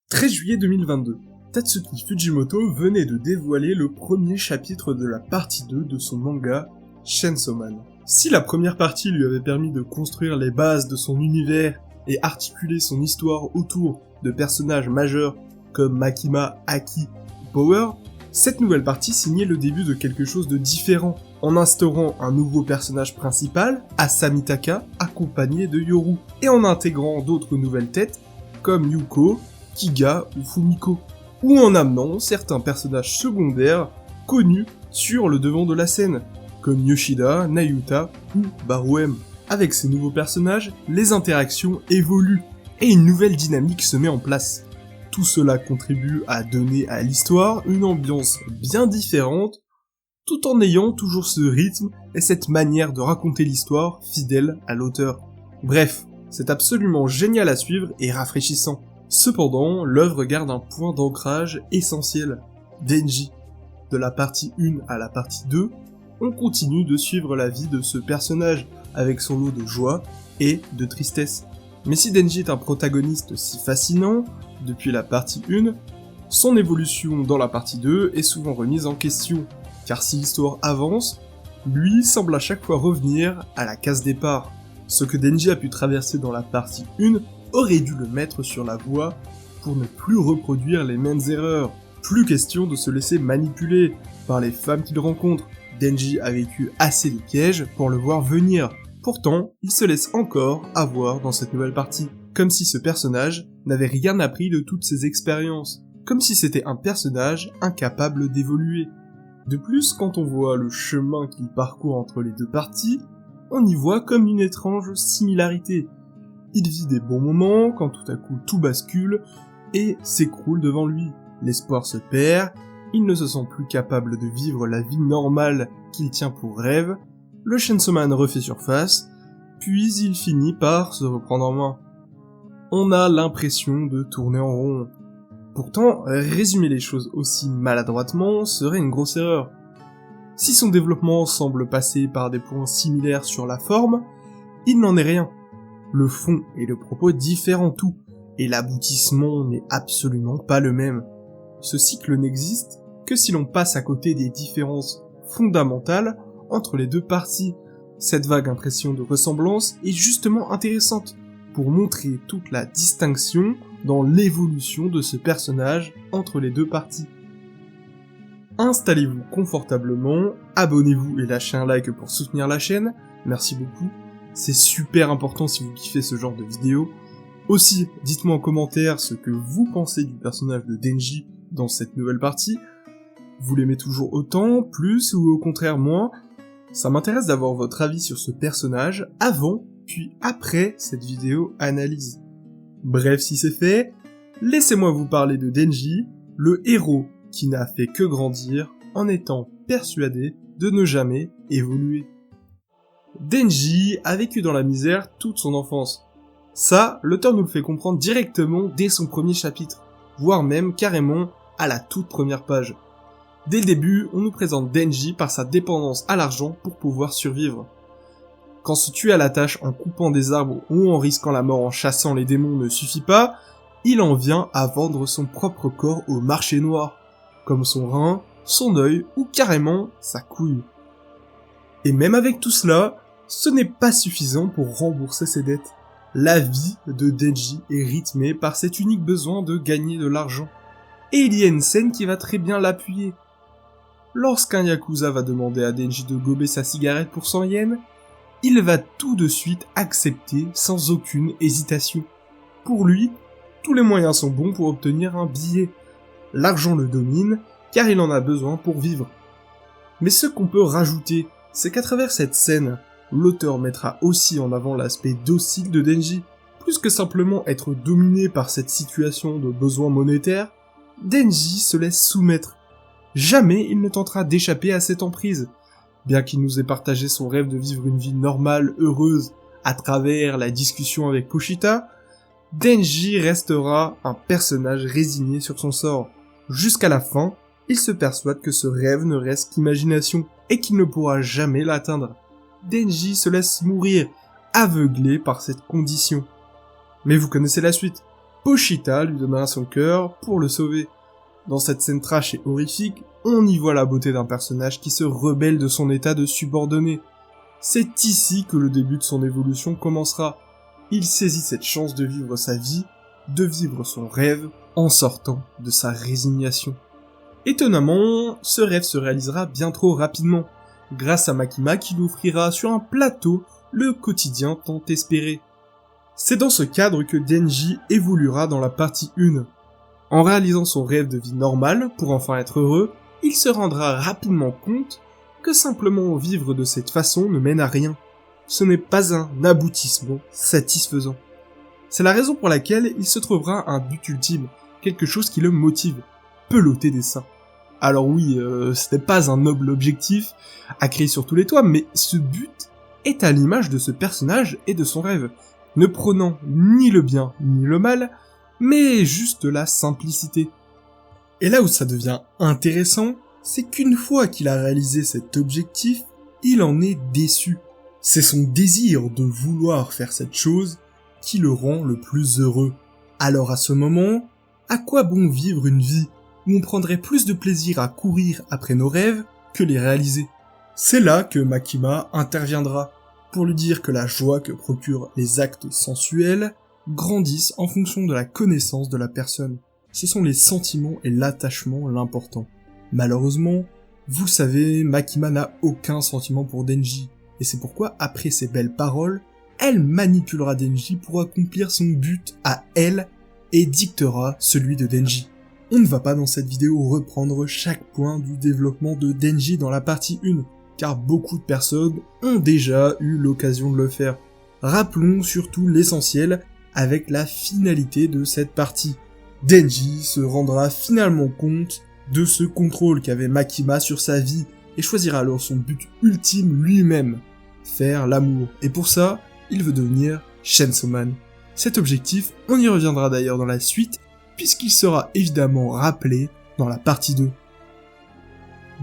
13 juillet 2022, Tatsuki Fujimoto venait de dévoiler le premier chapitre de la partie 2 de son manga Chainsaw Man. Si la première partie lui avait permis de construire les bases de son univers et articuler son histoire autour de personnages majeurs comme Makima, Aki ou Power, cette nouvelle partie signait le début de quelque chose de différent, en instaurant un nouveau personnage principal, Asamitaka, accompagné de Yoru, et en intégrant d'autres nouvelles têtes comme Yuko, Kiga ou Fumiko, ou en amenant certains personnages secondaires connus sur le devant de la scène, comme Yoshida, Nayuta ou Baruem. Avec ces nouveaux personnages, les interactions évoluent, et une nouvelle dynamique se met en place. Tout cela contribue à donner à l'histoire une ambiance bien différente, tout en ayant toujours ce rythme et cette manière de raconter l'histoire fidèle à l'auteur. Bref, c'est absolument génial à suivre et rafraîchissant. Cependant, l'œuvre garde un point d'ancrage essentiel, Denji. De la partie 1 à la partie 2, on continue de suivre la vie de ce personnage, avec son lot de joie et de tristesse. Mais si Denji est un protagoniste si fascinant, depuis la partie 1, son évolution dans la partie 2 est souvent remise en question, car si l'histoire avance, lui semble à chaque fois revenir à la case départ. Ce que Denji a pu traverser dans la partie 1 aurait dû le mettre sur la voie pour ne plus reproduire les mêmes erreurs. Plus question de se laisser manipuler par les femmes qu'il rencontre. Denji a vécu assez de pièges pour le voir venir. Pourtant, il se laisse encore avoir dans cette nouvelle partie. Comme si ce personnage n'avait rien appris de toutes ses expériences. Comme si c'était un personnage incapable d'évoluer. De plus, quand on voit le chemin qu'il parcourt entre les deux parties, on y voit comme une étrange similarité. Il vit des bons moments quand tout à coup tout bascule et s'écroule devant lui. L'espoir se perd, il ne se sent plus capable de vivre la vie normale qu'il tient pour rêve, le Chainsaw Man refait surface, puis il finit par se reprendre en main. On a l'impression de tourner en rond. Pourtant, résumer les choses aussi maladroitement serait une grosse erreur. Si son développement semble passer par des points similaires sur la forme, il n'en est rien. Le fond et le propos diffèrent en tout, et l'aboutissement n'est absolument pas le même. Ce cycle n'existe que si l'on passe à côté des différences fondamentales entre les deux parties. Cette vague impression de ressemblance est justement intéressante, pour montrer toute la distinction dans l'évolution de ce personnage entre les deux parties. Installez-vous confortablement, abonnez-vous et lâchez un like pour soutenir la chaîne, merci beaucoup. C'est super important si vous kiffez ce genre de vidéos. Aussi, dites-moi en commentaire ce que vous pensez du personnage de Denji dans cette nouvelle partie. Vous l'aimez toujours autant, plus ou au contraire moins? Ça m'intéresse d'avoir votre avis sur ce personnage avant puis après cette vidéo analyse. Bref, si c'est fait, laissez-moi vous parler de Denji, le héros qui n'a fait que grandir en étant persuadé de ne jamais évoluer. Denji a vécu dans la misère toute son enfance. Ça, l'auteur nous le fait comprendre directement dès son premier chapitre, voire même carrément à la toute première page. Dès le début, on nous présente Denji par sa dépendance à l'argent pour pouvoir survivre. Quand se tuer à la tâche en coupant des arbres ou en risquant la mort en chassant les démons ne suffit pas, il en vient à vendre son propre corps au marché noir, comme son rein, son œil ou carrément sa couille. Et même avec tout cela, ce n'est pas suffisant pour rembourser ses dettes. La vie de Denji est rythmée par cet unique besoin de gagner de l'argent. Et il y a une scène qui va très bien l'appuyer. Lorsqu'un Yakuza va demander à Denji de gober sa cigarette pour 100 yens, il va tout de suite accepter sans aucune hésitation. Pour lui, tous les moyens sont bons pour obtenir un billet. L'argent le domine, car il en a besoin pour vivre. Mais ce qu'on peut rajouter, c'est qu'à travers cette scène, l'auteur mettra aussi en avant l'aspect docile de Denji. Plus que simplement être dominé par cette situation de besoin monétaire, Denji se laisse soumettre. Jamais il ne tentera d'échapper à cette emprise. Bien qu'il nous ait partagé son rêve de vivre une vie normale, heureuse, à travers la discussion avec Pochita, Denji restera un personnage résigné sur son sort. Jusqu'à la fin, il se persuade que ce rêve ne reste qu'imagination, et qu'il ne pourra jamais l'atteindre. Denji se laisse mourir, aveuglé par cette condition. Mais vous connaissez la suite. Pochita lui donnera son cœur pour le sauver. Dans cette scène trash et horrifique, on y voit la beauté d'un personnage qui se rebelle de son état de subordonné. C'est ici que le début de son évolution commencera. Il saisit cette chance de vivre sa vie, de vivre son rêve, en sortant de sa résignation. Étonnamment, ce rêve se réalisera bien trop rapidement, grâce à Makima qui lui offrira sur un plateau le quotidien tant espéré. C'est dans ce cadre que Denji évoluera dans la partie 1. En réalisant son rêve de vie normale, pour enfin être heureux, il se rendra rapidement compte que simplement vivre de cette façon ne mène à rien. Ce n'est pas un aboutissement satisfaisant. C'est la raison pour laquelle il se trouvera un but ultime, quelque chose qui le motive, peloter des seins. Alors oui, ce n'est pas un noble objectif à créer sur tous les toits, mais ce but est à l'image de ce personnage et de son rêve, ne prônant ni le bien ni le mal, mais juste la simplicité. Et là où ça devient intéressant, c'est qu'une fois qu'il a réalisé cet objectif, il en est déçu. C'est son désir de vouloir faire cette chose qui le rend le plus heureux. Alors à ce moment, à quoi bon vivre une vie où on prendrait plus de plaisir à courir après nos rêves que les réaliser? C'est là que Makima interviendra, pour lui dire que la joie que procurent les actes sensuels grandissent en fonction de la connaissance de la personne. Ce sont les sentiments et l'attachement l'important. Malheureusement, vous le savez, Makima n'a aucun sentiment pour Denji, et c'est pourquoi, après ces belles paroles, elle manipulera Denji pour accomplir son but à elle et dictera celui de Denji. On ne va pas dans cette vidéo reprendre chaque point du développement de Denji dans la partie 1, car beaucoup de personnes ont déjà eu l'occasion de le faire. Rappelons surtout l'essentiel avec la finalité de cette partie. Denji se rendra finalement compte de ce contrôle qu'avait Makima sur sa vie et choisira alors son but ultime lui-même, faire l'amour. Et pour ça, il veut devenir Chainsaw Man. Cet objectif, on y reviendra d'ailleurs dans la suite, puisqu'il sera évidemment rappelé dans la partie 2.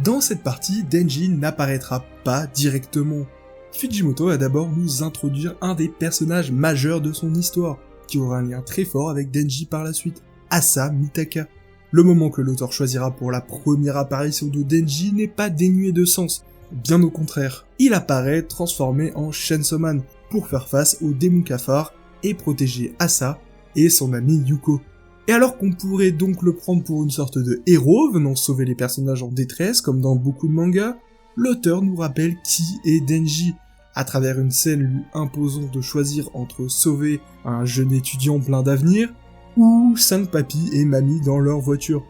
Dans cette partie, Denji n'apparaîtra pas directement. Fujimoto va d'abord nous introduire un des personnages majeurs de son histoire, qui aura un lien très fort avec Denji par la suite, Asa Mitaka. Le moment que l'auteur choisira pour la première apparition de Denji n'est pas dénué de sens, bien au contraire. Il apparaît transformé en Chainsaw Man pour faire face au démon cafard et protéger Asa et son ami Yuko. Et alors qu'on pourrait donc le prendre pour une sorte de héros venant sauver les personnages en détresse comme dans beaucoup de mangas, l'auteur nous rappelle qui est Denji, à travers une scène lui imposant de choisir entre sauver un jeune étudiant plein d'avenir ou 5 papis et mamies dans leur voiture.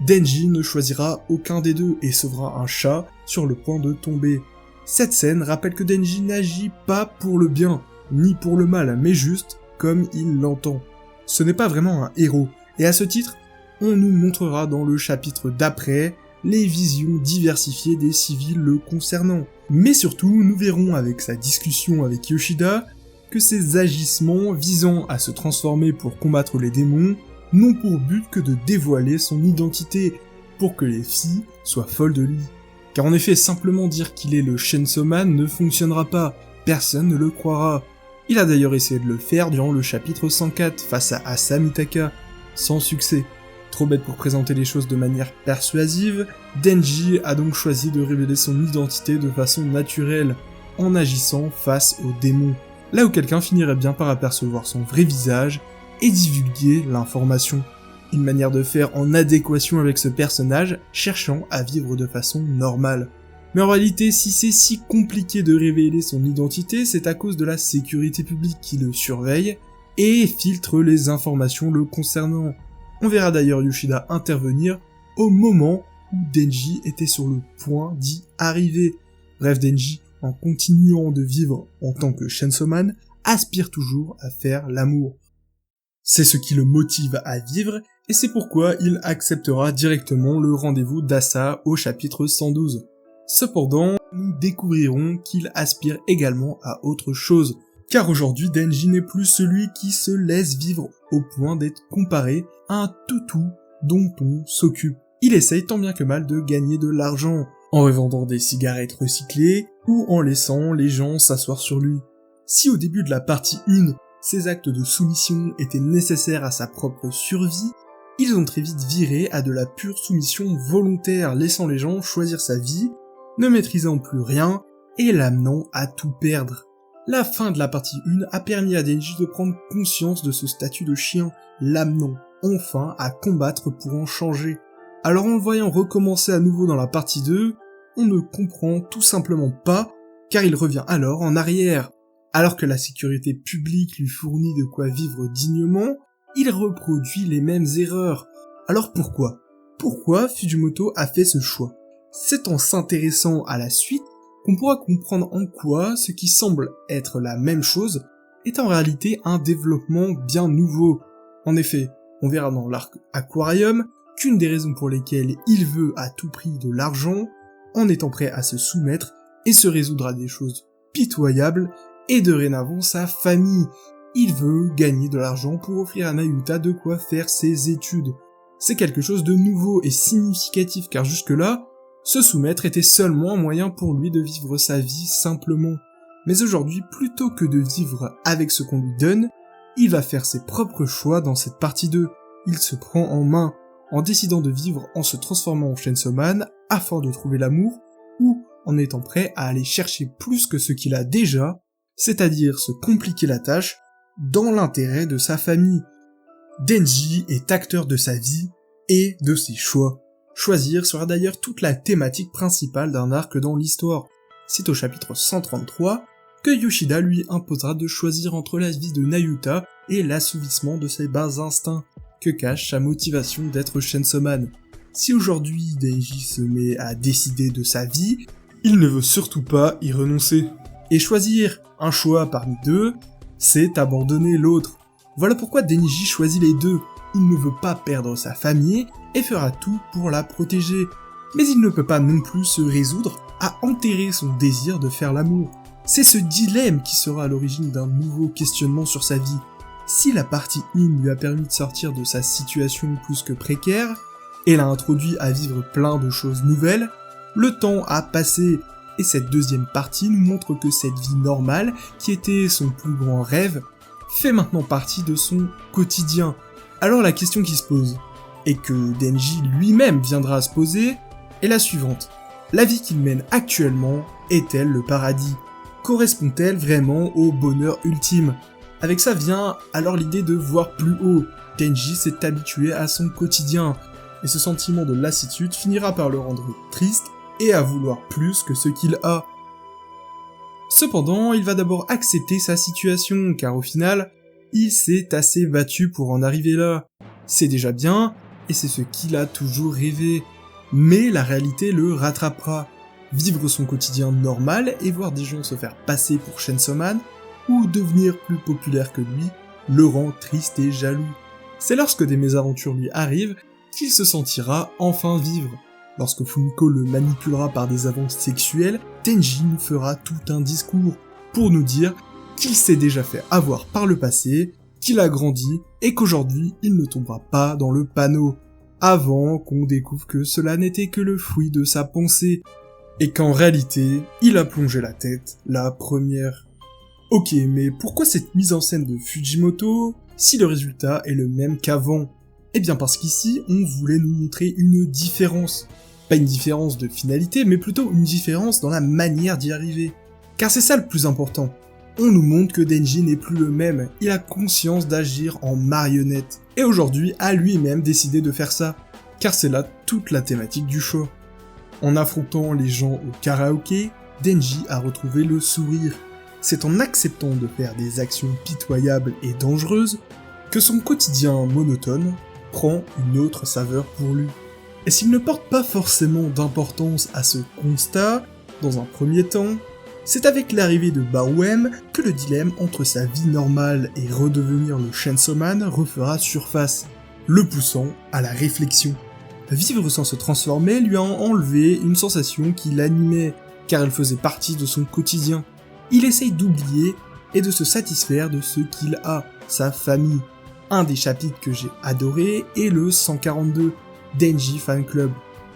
Denji ne choisira aucun des deux et sauvera un chat sur le point de tomber. Cette scène rappelle que Denji n'agit pas pour le bien, ni pour le mal, mais juste comme il l'entend. Ce n'est pas vraiment un héros, et à ce titre, on nous montrera dans le chapitre d'après les visions diversifiées des civils le concernant. Mais surtout, nous verrons avec sa discussion avec Yoshida que ses agissements visant à se transformer pour combattre les démons n'ont pour but que de dévoiler son identité, pour que les filles soient folles de lui. Car en effet, simplement dire qu'il est le Chainsaw Man ne fonctionnera pas, personne ne le croira. Il a d'ailleurs essayé de le faire durant le chapitre 104 face à Asa Mitaka, sans succès. Trop bête pour présenter les choses de manière persuasive, Denji a donc choisi de révéler son identité de façon naturelle, en agissant face aux démons, là où quelqu'un finirait bien par apercevoir son vrai visage et divulguer l'information. Une manière de faire en adéquation avec ce personnage, cherchant à vivre de façon normale. Mais en réalité, si c'est si compliqué de révéler son identité, c'est à cause de la sécurité publique qui le surveille et filtre les informations le concernant. On verra d'ailleurs Yoshida intervenir au moment où Denji était sur le point d'y arriver. Bref, Denji, en continuant de vivre en tant que Chainsaw Man, aspire toujours à faire l'amour. C'est ce qui le motive à vivre, et c'est pourquoi il acceptera directement le rendez-vous d'Asa au chapitre 112. Cependant, nous découvrirons qu'il aspire également à autre chose, car aujourd'hui Denji n'est plus celui qui se laisse vivre au point d'être comparé à un toutou dont on s'occupe. Il essaye tant bien que mal de gagner de l'argent, en revendant des cigarettes recyclées ou en laissant les gens s'asseoir sur lui. Si au début de la partie 1, ces actes de soumission étaient nécessaires à sa propre survie, ils ont très vite viré à de la pure soumission volontaire, laissant les gens choisir sa vie, ne maîtrisant plus rien et l'amenant à tout perdre. La fin de la partie 1 a permis à Denji de prendre conscience de ce statut de chien, l'amenant enfin à combattre pour en changer. Alors en le voyant recommencer à nouveau dans la partie 2, on ne comprend tout simplement pas, car il revient alors en arrière. Alors que la sécurité publique lui fournit de quoi vivre dignement, il reproduit les mêmes erreurs. Alors pourquoi ? Pourquoi Fujimoto a fait ce choix ? C'est en s'intéressant à la suite qu'on pourra comprendre en quoi ce qui semble être la même chose est en réalité un développement bien nouveau. En effet, on verra dans l'arc Aquarium qu'une des raisons pour lesquelles il veut à tout prix de l'argent, en étant prêt à se soumettre et se résoudre à des choses pitoyables, et dorénavant sa famille. Il veut gagner de l'argent pour offrir à Nayuta de quoi faire ses études. C'est quelque chose de nouveau et significatif car jusque-là, se soumettre était seulement un moyen pour lui de vivre sa vie simplement. Mais aujourd'hui, plutôt que de vivre avec ce qu'on lui donne, il va faire ses propres choix dans cette partie 2. Il se prend en main, en décidant de vivre en se transformant en Chainsaw Man afin de trouver l'amour, ou en étant prêt à aller chercher plus que ce qu'il a déjà, c'est-à-dire se compliquer la tâche dans l'intérêt de sa famille. Denji est acteur de sa vie et de ses choix. Choisir sera d'ailleurs toute la thématique principale d'un arc dans l'histoire. C'est au chapitre 133 que Yoshida lui imposera de choisir entre la vie de Nayuta et l'assouvissement de ses bas instincts, que cache sa motivation d'être Chainsaw Man. Si aujourd'hui Denji se met à décider de sa vie, il ne veut surtout pas y renoncer. Et choisir un choix parmi deux, c'est abandonner l'autre. Voilà pourquoi Denji choisit les deux. Il ne veut pas perdre sa famille et fera tout pour la protéger. Mais il ne peut pas non plus se résoudre à enterrer son désir de faire l'amour. C'est ce dilemme qui sera à l'origine d'un nouveau questionnement sur sa vie. Si la partie 1 lui a permis de sortir de sa situation plus que précaire, et l'a introduit à vivre plein de choses nouvelles, le temps a passé, et cette deuxième partie nous montre que cette vie normale, qui était son plus grand rêve, fait maintenant partie de son quotidien. Alors la question qui se pose, et que Denji lui-même viendra à se poser, est la suivante. La vie qu'il mène actuellement est-elle le paradis ? Correspond-elle vraiment au bonheur ultime ? Avec ça vient alors l'idée de voir plus haut. Denji s'est habitué à son quotidien, et ce sentiment de lassitude finira par le rendre triste et à vouloir plus que ce qu'il a. Cependant, il va d'abord accepter sa situation, car au final, il s'est assez battu pour en arriver là. C'est déjà bien, et c'est ce qu'il a toujours rêvé. Mais la réalité le rattrapera. Vivre son quotidien normal et voir des gens se faire passer pour Chainsaw Man, ou devenir plus populaire que lui, le rend triste et jaloux. C'est lorsque des mésaventures lui arrivent qu'il se sentira enfin vivre. Lorsque Fumiko le manipulera par des avances sexuelles, Denji nous fera tout un discours pour nous dire qu'il s'est déjà fait avoir par le passé, qu'il a grandi et qu'aujourd'hui il ne tombera pas dans le panneau, avant qu'on découvre que cela n'était que le fruit de sa pensée, et qu'en réalité, il a plongé la tête la première. Ok, mais pourquoi cette mise en scène de Fujimoto si le résultat est le même qu'avant ? Eh bien parce qu'ici, on voulait nous montrer une différence. Pas une différence de finalité, mais plutôt une différence dans la manière d'y arriver. Car c'est ça le plus important. On nous montre que Denji n'est plus le même, il a conscience d'agir en marionnette. Et aujourd'hui, a lui-même décidé de faire ça. Car c'est là toute la thématique du show. En affrontant les gens au karaoké, Denji a retrouvé le sourire. C'est en acceptant de faire des actions pitoyables et dangereuses que son quotidien monotone prend une autre saveur pour lui. Et s'il ne porte pas forcément d'importance à ce constat, dans un premier temps, c'est avec l'arrivée de Baoem que le dilemme entre sa vie normale et redevenir le Chainsaw Man refera surface, le poussant à la réflexion. Vivre sans se transformer lui a enlevé une sensation qui l'animait, car elle faisait partie de son quotidien. Il essaye d'oublier et de se satisfaire de ce qu'il a, sa famille. Un des chapitres que j'ai adoré est le 142, Denji Fan Club.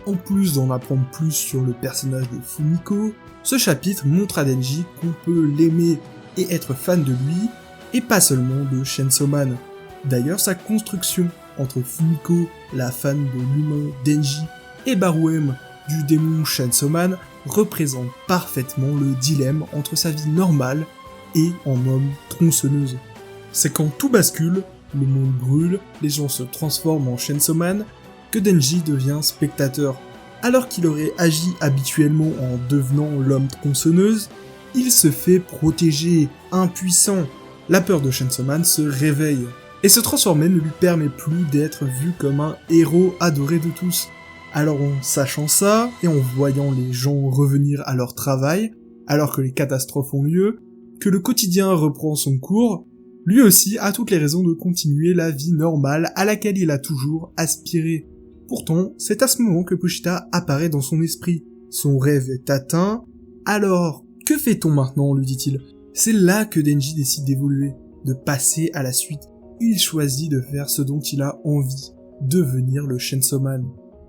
En plus d'en apprendre plus sur le personnage de Fumiko, ce chapitre montre à Denji qu'on peut l'aimer et être fan de lui, et pas seulement de Chainsaw Man. D'ailleurs, sa construction entre Fumiko, la femme de l'humain Denji, et Baruem, du démon Chainsaw Man, représente parfaitement le dilemme entre sa vie normale et en homme tronçonneuse. C'est quand tout bascule, le monde brûle, les gens se transforment en Chainsaw Man, que Denji devient spectateur. Alors qu'il aurait agi habituellement en devenant l'homme tronçonneuse, il se fait protéger, impuissant. La peur de Chainsaw Man se réveille, et se transformer ne lui permet plus d'être vu comme un héros adoré de tous. Alors en sachant ça, et en voyant les gens revenir à leur travail, alors que les catastrophes ont lieu, que le quotidien reprend son cours, lui aussi a toutes les raisons de continuer la vie normale à laquelle il a toujours aspiré. Pourtant, c'est à ce moment que Pochita apparaît dans son esprit. Son rêve est atteint. Alors, que fait-on maintenant, lui dit-il. C'est là que Denji décide d'évoluer, de passer à la suite. Il choisit de faire ce dont il a envie, devenir le Chainsaw Man.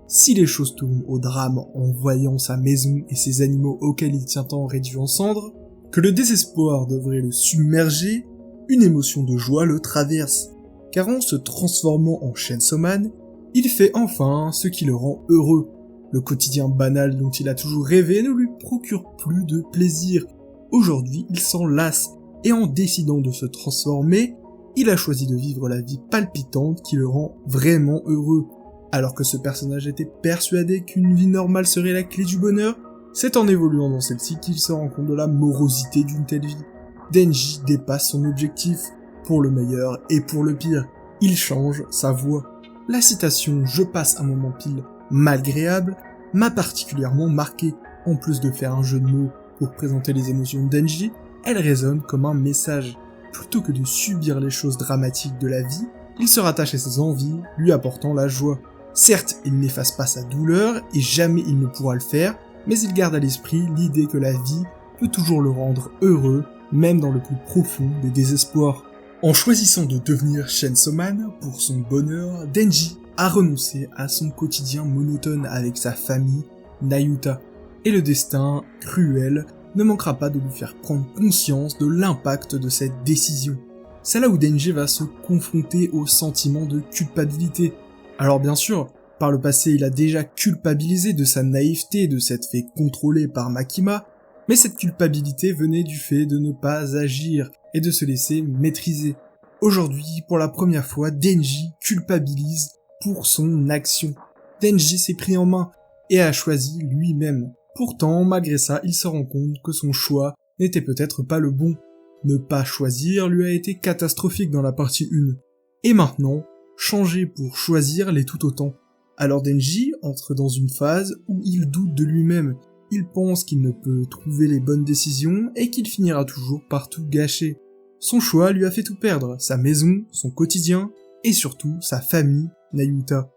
Si les choses tournent au drame en voyant sa maison et ses animaux auxquels il tient tant réduits en cendres, que le désespoir devrait le submerger, une émotion de joie le traverse, car en se transformant en Chainsaw Man, il fait enfin ce qui le rend heureux. Le quotidien banal dont il a toujours rêvé ne lui procure plus de plaisir. Aujourd'hui, il s'en lasse, et en décidant de se transformer, il a choisi de vivre la vie palpitante qui le rend vraiment heureux. Alors que ce personnage était persuadé qu'une vie normale serait la clé du bonheur, c'est en évoluant dans celle-ci qu'il se rend compte de la morosité d'une telle vie. Denji dépasse son objectif, pour le meilleur et pour le pire. Il change sa voix. La citation « Je passe un moment pile malgréable » m'a particulièrement marqué. En plus de faire un jeu de mots pour présenter les émotions de Denji, elle résonne comme un message. Plutôt que de subir les choses dramatiques de la vie, il se rattache à ses envies, lui apportant la joie. Certes, il n'efface pas sa douleur, et jamais il ne pourra le faire, mais il garde à l'esprit l'idée que la vie peut toujours le rendre heureux, même dans le plus profond des désespoirs. En choisissant de devenir Chainsaw Man pour son bonheur, Denji a renoncé à son quotidien monotone avec sa famille, Nayuta, et le destin, cruel, ne manquera pas de lui faire prendre conscience de l'impact de cette décision. C'est là où Denji va se confronter au sentiment de culpabilité. Alors bien sûr, par le passé il a déjà culpabilisé de sa naïveté de s'être fait contrôler par Makima, mais cette culpabilité venait du fait de ne pas agir et de se laisser maîtriser. Aujourd'hui, pour la première fois, Denji culpabilise pour son action. Denji s'est pris en main et a choisi lui-même. Pourtant, malgré ça, il se rend compte que son choix n'était peut-être pas le bon. Ne pas choisir lui a été catastrophique dans la partie 1. Et maintenant, changer pour choisir l'est tout autant. Alors Denji entre dans une phase où il doute de lui-même. Il pense qu'il ne peut trouver les bonnes décisions et qu'il finira toujours par tout gâcher. Son choix lui a fait tout perdre, sa maison, son quotidien et surtout sa famille, Nayuta.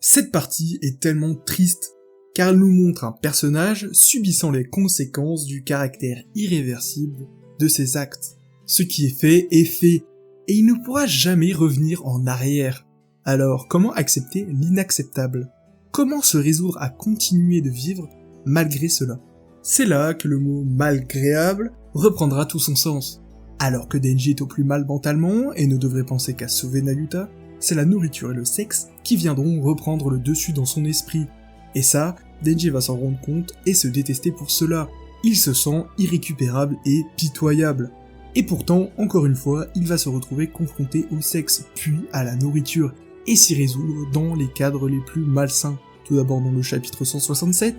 Cette partie est tellement triste car elle nous montre un personnage subissant les conséquences du caractère irréversible de ses actes. Ce qui est fait, et il ne pourra jamais revenir en arrière. Alors, comment accepter l'inacceptable? Comment se résoudre à continuer de vivre malgré cela? C'est là que le mot « malgréable » reprendra tout son sens. Alors que Denji est au plus mal mentalement et ne devrait penser qu'à sauver Nayuta, c'est la nourriture et le sexe qui viendront reprendre le dessus dans son esprit. Et ça, Denji va s'en rendre compte et se détester pour cela. Il se sent irrécupérable et pitoyable. Et pourtant, encore une fois, il va se retrouver confronté au sexe, puis à la nourriture, et s'y résoudre dans les cadres les plus malsains. Tout d'abord dans le chapitre 167,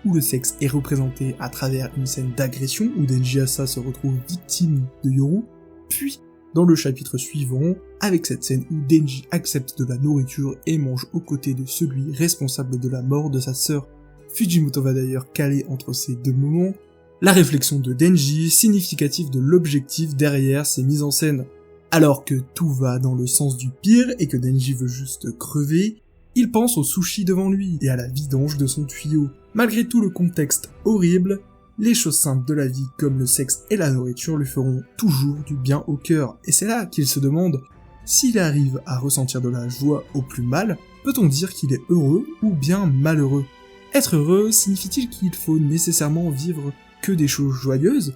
où le sexe est représenté à travers une scène d'agression, où Denji Asa se retrouve victime de Yoru, puis dans le chapitre suivant, avec cette scène où Denji accepte de la nourriture et mange aux côtés de celui responsable de la mort de sa sœur. Fujimoto va d'ailleurs caler entre ces deux moments la réflexion de Denji, significative de l'objectif derrière ces mises en scène. Alors que tout va dans le sens du pire et que Denji veut juste crever, il pense au sushi devant lui et à la vidange de son tuyau. Malgré tout le contexte horrible, les choses simples de la vie comme le sexe et la nourriture lui feront toujours du bien au cœur. Et c'est là qu'il se demande, s'il arrive à ressentir de la joie au plus mal, peut-on dire qu'il est heureux ou bien malheureux? Être heureux signifie-t-il qu'il faut nécessairement vivre que des choses joyeuses?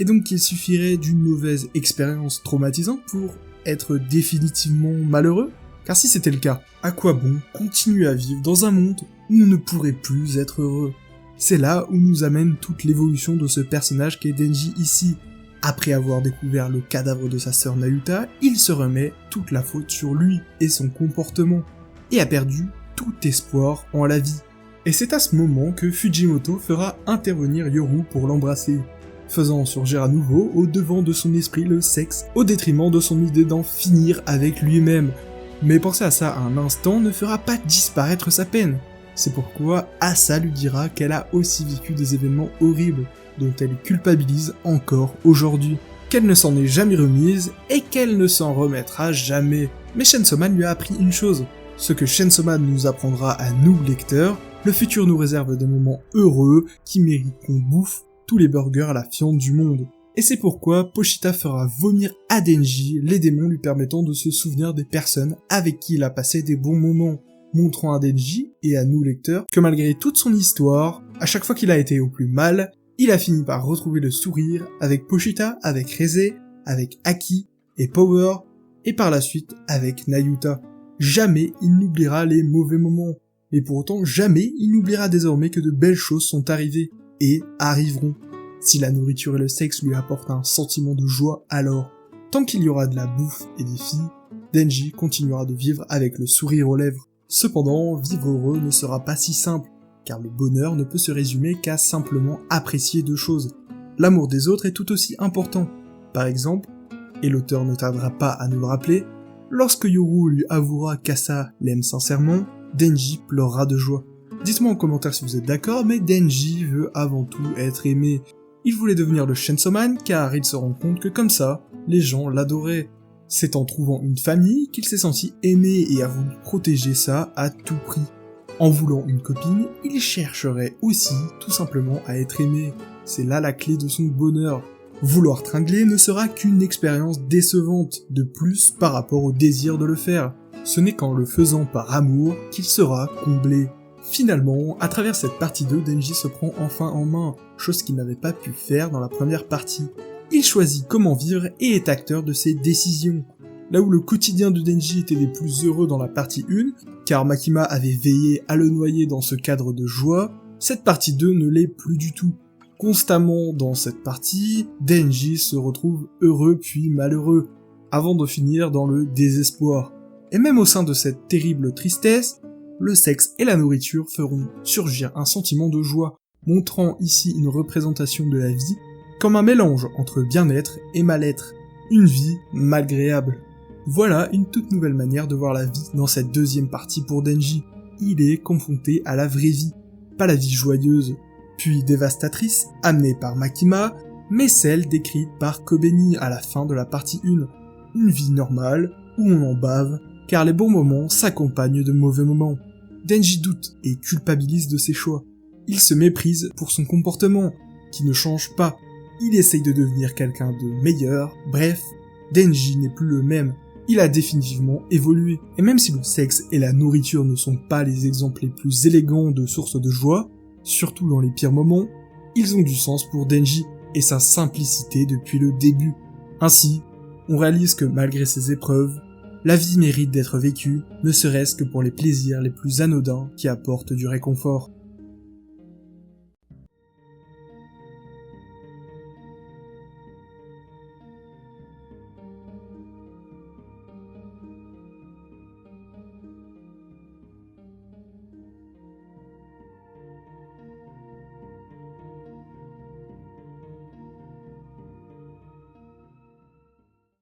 Et donc qu'il suffirait d'une mauvaise expérience traumatisante pour être définitivement malheureux? Car si c'était le cas, à quoi bon continuer à vivre dans un monde où on ne pourrait plus être heureux? C'est là où nous amène toute l'évolution de ce personnage qu'est Denji ici. Après avoir découvert le cadavre de sa sœur Nayuta, il se remet toute la faute sur lui et son comportement, et a perdu tout espoir en la vie. Et c'est à ce moment que Fujimoto fera intervenir Yoru pour l'embrasser, faisant surgir à nouveau au devant de son esprit le sexe, au détriment de son idée d'en finir avec lui-même. Mais penser à ça un instant ne fera pas disparaître sa peine. C'est pourquoi Asa lui dira qu'elle a aussi vécu des événements horribles, dont elle culpabilise encore aujourd'hui, qu'elle ne s'en est jamais remise et qu'elle ne s'en remettra jamais. Mais Chainsaw Man lui a appris une chose, ce que Chainsaw Man nous apprendra à nous lecteurs, le futur nous réserve des moments heureux qui méritent qu'on bouffe tous les burgers à la fiente du monde. Et c'est pourquoi Pochita fera vomir à Denji les démons lui permettant de se souvenir des personnes avec qui il a passé des bons moments, montrant à Denji et à nous lecteurs que malgré toute son histoire, à chaque fois qu'il a été au plus mal, il a fini par retrouver le sourire avec Pochita, avec Reze, avec Aki et Power, et par la suite avec Nayuta. Jamais il n'oubliera les mauvais moments, mais pour autant jamais il n'oubliera désormais que de belles choses sont arrivées, et arriveront. Si la nourriture et le sexe lui apportent un sentiment de joie, alors, tant qu'il y aura de la bouffe et des filles, Denji continuera de vivre avec le sourire aux lèvres. Cependant, vivre heureux ne sera pas si simple, car le bonheur ne peut se résumer qu'à simplement apprécier deux choses. L'amour des autres est tout aussi important. Par exemple, et l'auteur ne tardera pas à nous le rappeler, lorsque Yoru lui avouera qu'Asa l'aime sincèrement, Denji pleurera de joie. Dites-moi en commentaire si vous êtes d'accord, mais Denji veut avant tout être aimé. Il voulait devenir le Chainsaw Man car il se rend compte que comme ça, les gens l'adoraient. C'est en trouvant une famille qu'il s'est senti aimé et a voulu protéger ça à tout prix. En voulant une copine, il chercherait aussi tout simplement à être aimé. C'est là la clé de son bonheur. Vouloir tringler ne sera qu'une expérience décevante de plus par rapport au désir de le faire. Ce n'est qu'en le faisant par amour qu'il sera comblé. Finalement, à travers cette partie 2, Denji se prend enfin en main, chose qu'il n'avait pas pu faire dans la première partie. Il choisit comment vivre et est acteur de ses décisions. Là où le quotidien de Denji était des plus heureux dans la partie 1, car Makima avait veillé à le noyer dans ce cadre de joie, cette partie 2 ne l'est plus du tout. Constamment dans cette partie, Denji se retrouve heureux puis malheureux, avant de finir dans le désespoir. Et même au sein de cette terrible tristesse, le sexe et la nourriture feront surgir un sentiment de joie, montrant ici une représentation de la vie comme un mélange entre bien-être et mal-être, une vie malgréable. Voilà une toute nouvelle manière de voir la vie dans cette deuxième partie pour Denji. Il est confronté à la vraie vie, pas la vie joyeuse, puis dévastatrice, amenée par Makima, mais celle décrite par Kobeni à la fin de la partie 1. Une vie normale, où on en bave, car les bons moments s'accompagnent de mauvais moments. Denji doute et culpabilise de ses choix. Il se méprise pour son comportement, qui ne change pas. Il essaye de devenir quelqu'un de meilleur, bref, Denji n'est plus le même. Il a définitivement évolué. Et même si le sexe et la nourriture ne sont pas les exemples les plus élégants de sources de joie, surtout dans les pires moments, ils ont du sens pour Denji et sa simplicité depuis le début. Ainsi, on réalise que malgré ses épreuves, la vie mérite d'être vécue, ne serait-ce que pour les plaisirs les plus anodins qui apportent du réconfort.